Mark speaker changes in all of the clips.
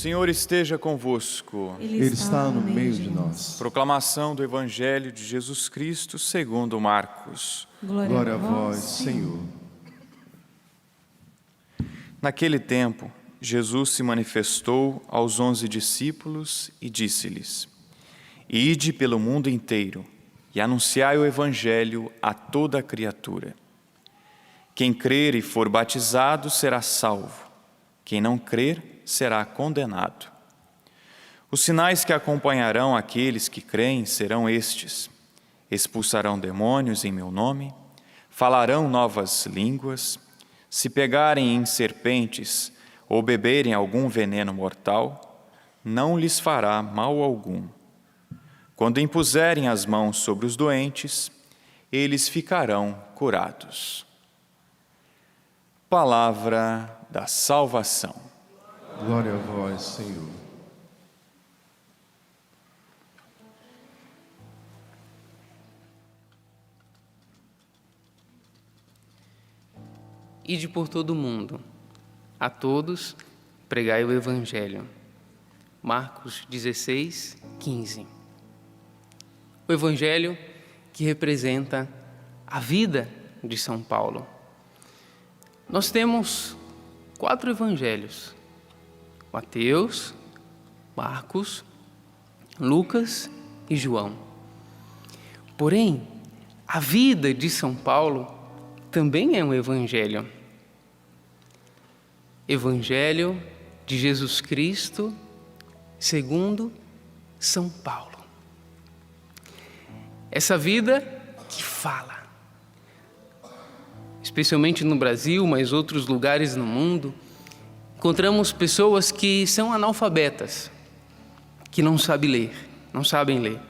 Speaker 1: Senhor esteja convosco.
Speaker 2: Ele está no meio de nós.
Speaker 1: Proclamação do Evangelho de Jesus Cristo segundo Marcos.
Speaker 2: Glória a vós, Senhor.
Speaker 1: Naquele tempo, Jesus se manifestou aos 11 discípulos e disse-lhes: Ide pelo mundo inteiro e anunciai o Evangelho a toda a criatura. Quem crer e for batizado será salvo. Quem não crer será condenado. Os sinais que acompanharão aqueles que creem serão estes: expulsarão demônios em meu nome, falarão novas línguas, se pegarem em serpentes ou beberem algum veneno mortal, não lhes fará mal algum. Quando impuserem as mãos sobre os doentes, eles ficarão curados. Palavra da salvação.
Speaker 2: Glória a vós, Senhor.
Speaker 3: Ide por todo o mundo, a todos pregai o Evangelho. Marcos 16, 15. O Evangelho que representa a vida de São Paulo. Nós temos 4 evangelhos: Mateus, Marcos, Lucas e João. Porém, a vida de São Paulo também é um evangelho. Evangelho de Jesus Cristo segundo São Paulo. Essa vida que fala. Especialmente no Brasil, mas outros lugares no mundo, encontramos pessoas que são analfabetas, que não sabem ler.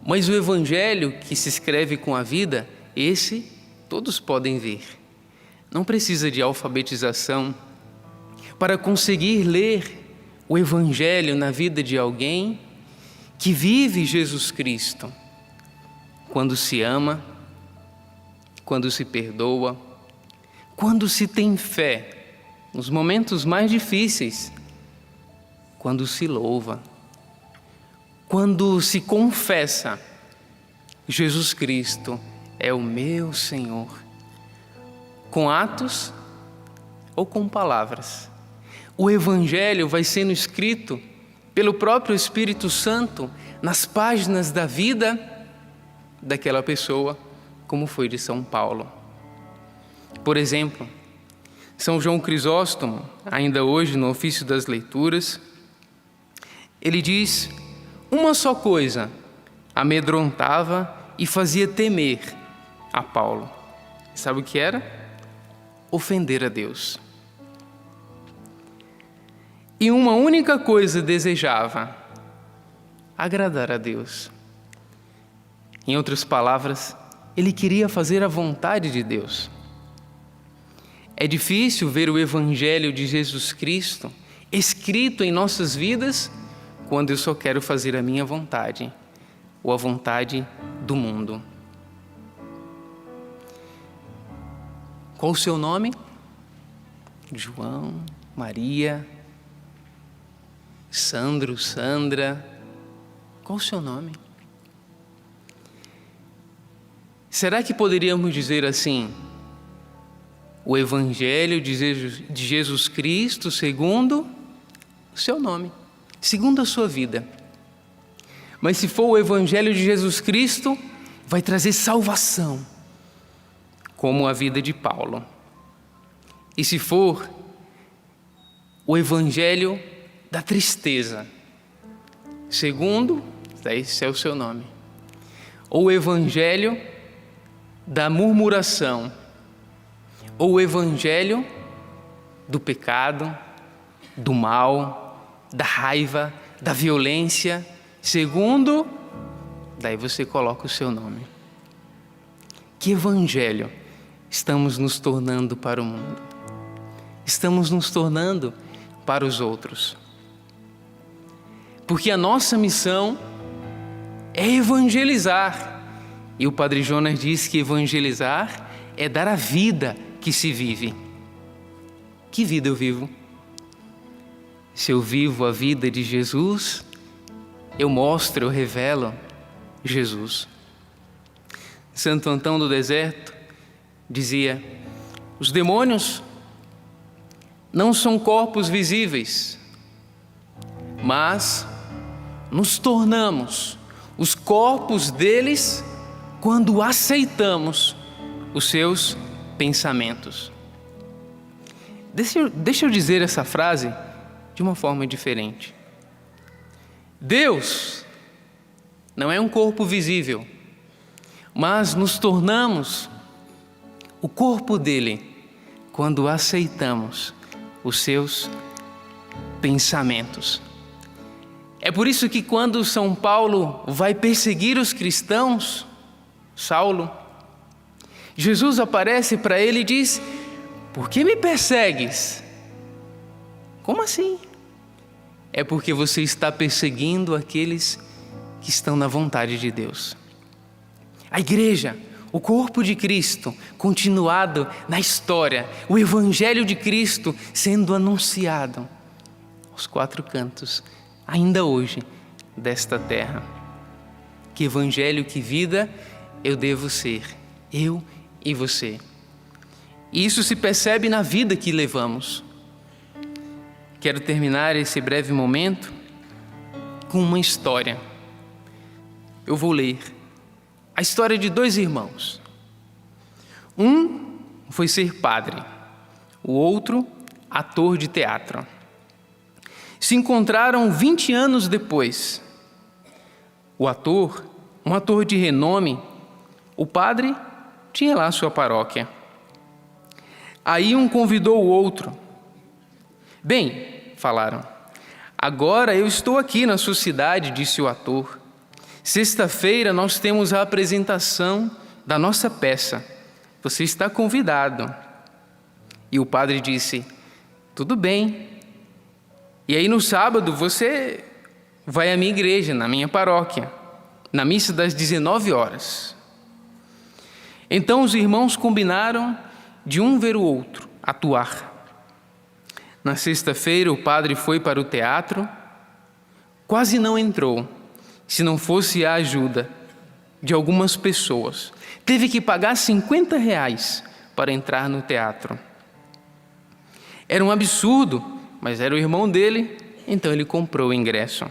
Speaker 3: Mas o Evangelho que se escreve com a vida, esse todos podem ver. Não precisa de alfabetização para conseguir ler o Evangelho na vida de alguém que vive Jesus Cristo. Quando se ama, quando se perdoa, quando se tem fé, nos momentos mais difíceis, quando se louva, quando se confessa: Jesus Cristo é o meu Senhor, com atos ou com palavras. O Evangelho vai sendo escrito pelo próprio Espírito Santo nas páginas da vida daquela pessoa, como foi de São Paulo. Por exemplo, São João Crisóstomo, ainda hoje no ofício das leituras, ele diz: uma só coisa amedrontava e fazia temer a Paulo. Sabe o que era? Ofender a Deus. E uma única coisa desejava: agradar a Deus. Em outras palavras, ele queria fazer a vontade de Deus. É difícil ver o Evangelho de Jesus Cristo escrito em nossas vidas quando eu só quero fazer a minha vontade ou a vontade do mundo. Qual o seu nome? João, Maria, Sandro, Sandra. Qual o seu nome? Será que poderíamos dizer assim: o Evangelho de Jesus Cristo segundo o seu nome, segundo a sua vida? Mas se for o Evangelho de Jesus Cristo, vai trazer salvação, como a vida de Paulo. E se for o Evangelho da tristeza, segundo, esse é o seu nome, ou o Evangelho da murmuração, ou o Evangelho do pecado, do mal, da raiva, da violência, segundo, daí você coloca o seu nome. Que Evangelho estamos nos tornando para o mundo? Estamos nos tornando para os outros. Porque a nossa missão é evangelizar. E o Padre Jonas diz que evangelizar é dar a vida que se vive. Que vida eu vivo? Se eu vivo a vida de Jesus, eu mostro, eu revelo Jesus. Santo Antão do Deserto dizia: os demônios não são corpos visíveis, mas nos tornamos os corpos deles quando aceitamos os seus pensamentos. Deixa eu dizer essa frase de uma forma diferente. Deus não é um corpo visível, mas nos tornamos o corpo dele quando aceitamos os seus pensamentos. É por isso que quando São Paulo vai perseguir os cristãos, Saulo, Jesus aparece para ele e diz: por que me persegues? Como assim? É porque você está perseguindo aqueles que estão na vontade de Deus. A igreja, o corpo de Cristo, continuado na história, o Evangelho de Cristo sendo anunciado aos quatro cantos, ainda hoje, desta terra. Que Evangelho, que vida eu devo ser, eu e você. E isso se percebe na vida que levamos. Quero terminar esse breve momento com uma história. Eu vou ler a história de dois irmãos. Um foi ser padre, o outro ator de teatro. Se encontraram 20 anos depois. O ator, um ator de renome, o padre tinha lá sua paróquia. Aí um convidou o outro. Bem, falaram, agora eu estou aqui na sua cidade, disse o ator. Sexta-feira nós temos a apresentação da nossa peça. Você está convidado. E o padre disse, tudo bem. E aí no sábado você vai à minha igreja, na minha paróquia, na missa das 19 horas. Então os irmãos combinaram de um ver o outro atuar. Na sexta-feira o padre foi para o teatro, quase não entrou, se não fosse a ajuda de algumas pessoas. Teve que pagar R$50 para entrar no teatro. Era um absurdo, mas era o irmão dele, então ele comprou o ingresso.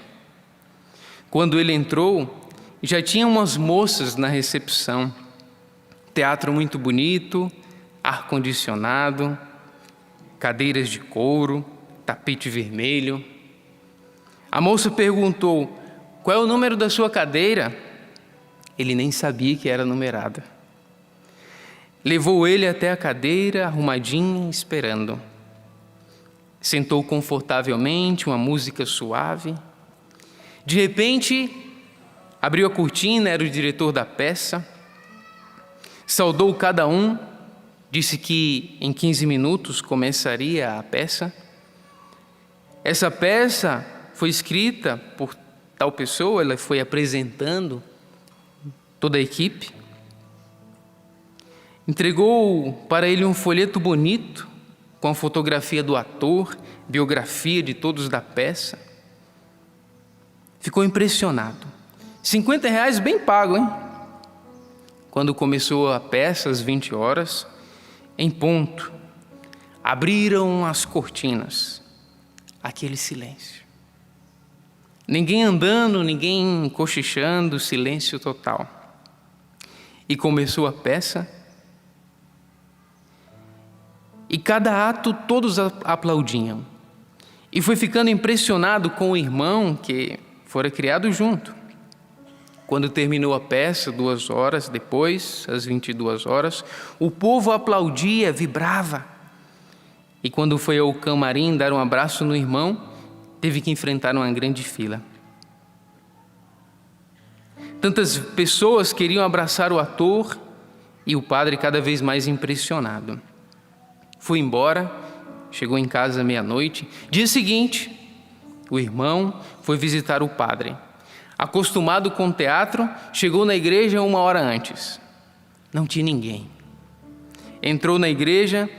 Speaker 3: Quando ele entrou, já tinha umas moças na recepção. Teatro muito bonito, ar-condicionado, cadeiras de couro, tapete vermelho. A moça perguntou, qual é o número da sua cadeira? Ele nem sabia que era numerada. Levou ele até a cadeira, arrumadinha, esperando. Sentou confortavelmente, uma música suave. De repente, abriu a cortina, era o diretor da peça. Saudou cada um, disse que em 15 minutos começaria a peça. Essa peça foi escrita por tal pessoa, ela foi apresentando toda a equipe. Entregou para ele um folheto bonito, com a fotografia do ator, biografia de todos da peça. Ficou impressionado. R$50 bem pago, hein? Quando começou a peça, às 20 horas, em ponto, abriram as cortinas. Aquele silêncio. Ninguém andando, ninguém cochichando, silêncio total. E começou a peça. E cada ato todos aplaudiam. E foi ficando impressionado com o irmão que fora criado junto. Quando terminou a peça, 2 horas depois, às 22 horas, o povo aplaudia, vibrava. E quando foi ao camarim dar um abraço no irmão, teve que enfrentar uma grande fila. Tantas pessoas queriam abraçar o ator e o padre cada vez mais impressionado. Foi embora, chegou em casa meia-noite. Dia seguinte, o irmão foi visitar o padre. Acostumado com o teatro, chegou na igreja 1 hora antes. Não tinha ninguém. Entrou na igreja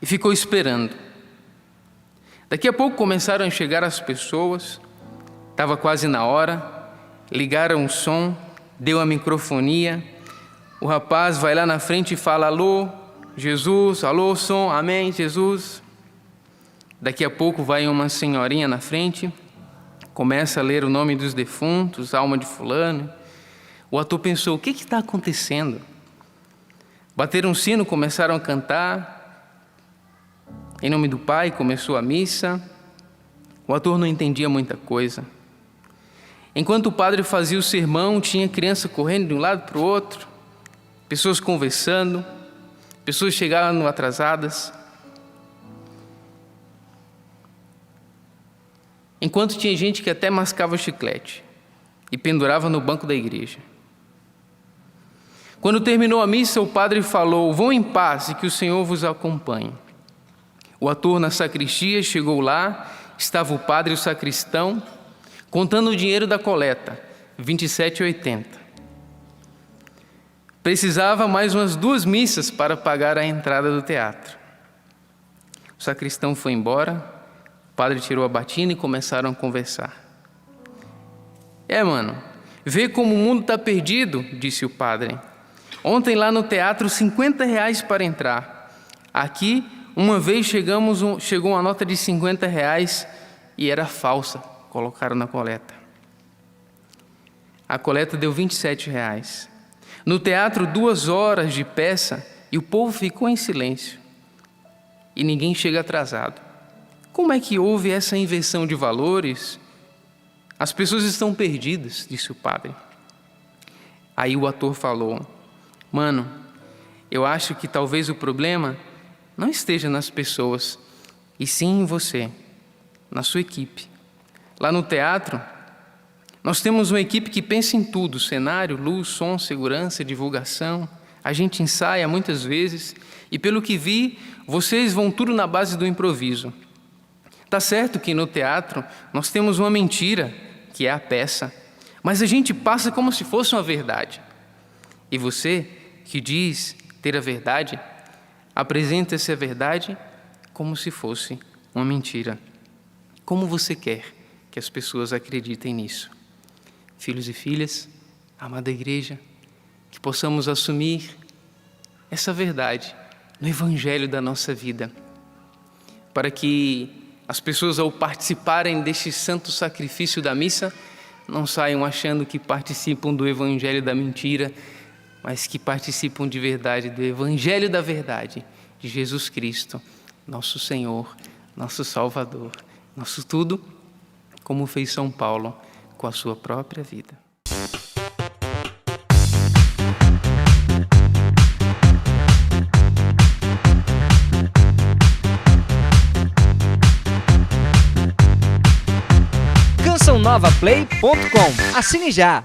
Speaker 3: e ficou esperando. Daqui a pouco começaram a chegar as pessoas, estava quase na hora, ligaram o som, deu a microfonia, o rapaz vai lá na frente e fala: alô, Jesus, alô, som, amém, Jesus. Daqui a pouco vai uma senhorinha na frente, começa a ler o nome dos defuntos, alma de fulano. O ator pensou: o que está acontecendo? Bateram um sino, começaram a cantar. Em nome do Pai, começou a missa. O ator não entendia muita coisa. Enquanto o padre fazia o sermão, tinha criança correndo de um lado para o outro, pessoas conversando, pessoas chegaram atrasadas. Enquanto tinha gente que até mascava chiclete e pendurava no banco da igreja. Quando terminou a missa, o padre falou: vão em paz e que o Senhor vos acompanhe. O ator na sacristia chegou lá, estava o padre e o sacristão, contando o dinheiro da coleta, R$ 27,80. Precisava mais umas 2 missas para pagar a entrada do teatro. O sacristão foi embora, o padre tirou a batina e começaram a conversar. Mano, vê como o mundo está perdido, disse o padre. Ontem lá no teatro, R$ 50 para entrar. Aqui, uma vez chegou uma nota de R$ 50 e era falsa, colocaram na coleta. A coleta deu R$ 27. No teatro, 2 horas de peça e o povo ficou em silêncio. E ninguém chega atrasado. Como é que houve essa inversão de valores? As pessoas estão perdidas, disse o padre. Aí o ator falou: mano, eu acho que talvez o problema não esteja nas pessoas, e sim em você, na sua equipe. Lá no teatro, nós temos uma equipe que pensa em tudo: cenário, luz, som, segurança, divulgação. A gente ensaia muitas vezes e, pelo que vi, vocês vão tudo na base do improviso. Tá certo que no teatro nós temos uma mentira, que é a peça, mas a gente passa como se fosse uma verdade. E você, que diz ter a verdade, apresenta essa verdade como se fosse uma mentira. Como você quer que as pessoas acreditem nisso? Filhos e filhas, amada igreja, que possamos assumir essa verdade no evangelho da nossa vida, para que as pessoas, ao participarem deste santo sacrifício da missa, não saiam achando que participam do evangelho da mentira, mas que participam de verdade do evangelho da verdade, de Jesus Cristo, nosso Senhor, nosso Salvador, nosso tudo, como fez São Paulo com a sua própria vida.
Speaker 4: cançãonovaplay.com. Assine já!